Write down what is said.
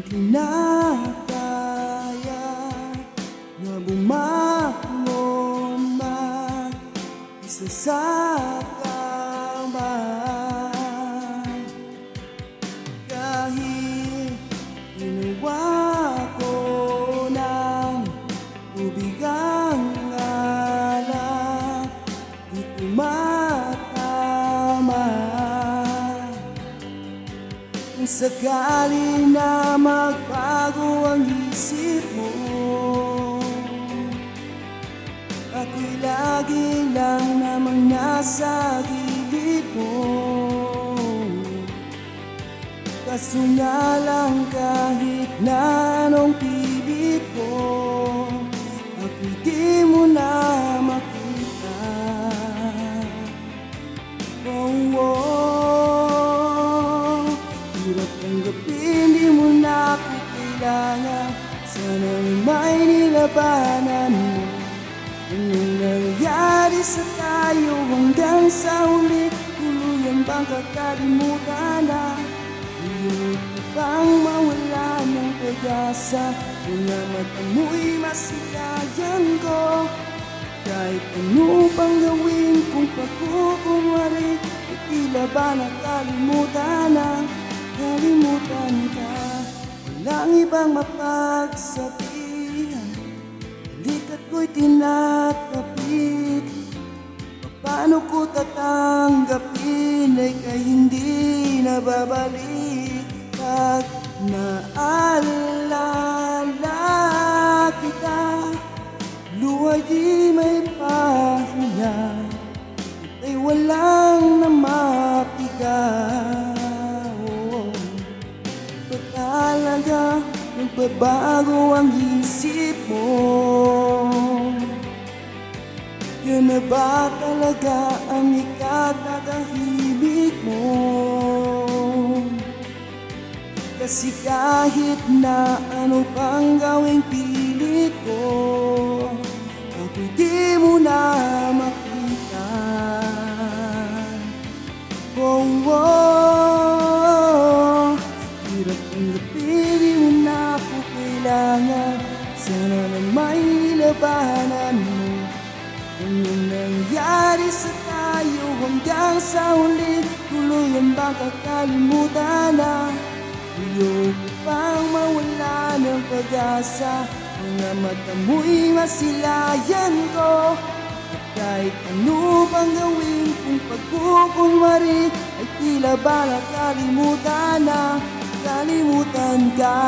kinakaya na bumangon mag-isa sa kamay. Kahit ginawa ko ng tubig ang alak, di tumatama. Kung sakali na magbago ang isip mo, ako'y lagi lang namang nasa gilid mo. Kaso nga lang kahit na anong pilit ko, ako'y di mo na makita. Oh, oh, hirap tanggapin, di mo na ako kailangan. Sana may nilabanan mo. Anong nangyari sa tayo hanggang sa huli? Tuluyan bang kakalimutan na? Iyong bang mawala ng pag-asa? Mga mata mo'y masilayan ko. Kahit ano pang gawin kung pagkukunwari, ay tila ba nakalimutan na? Kalimutan ka, walang ibang mapagsabihan. Balikat ko'y tinatapik, paano ko tatanggapin ay kay hindi nababalik. Pag naalala kita, luhay di may pahinga, ay walang namapiga. Oh, ba't talaga nagbabago ang isip mo? Yun na ba talaga ang ikatatahimik mo? Kasi kahit na ano pang gawing pilit ko, ako di mo na makita. Oh, oh, hirap tanggapin, di mo na ako kailangan. Sana na may nilabanan mo. Anong nangyari sa tayo hanggang sa huli? Tuluyan bang kakalimutan na? Ayoko pang mawala ng pag-asa. Mga mata mo'y masilayan ko. At kahit ano bang gawin kung pagkukunwari, ay tila ba nakalimutan na? Kalimutan ka.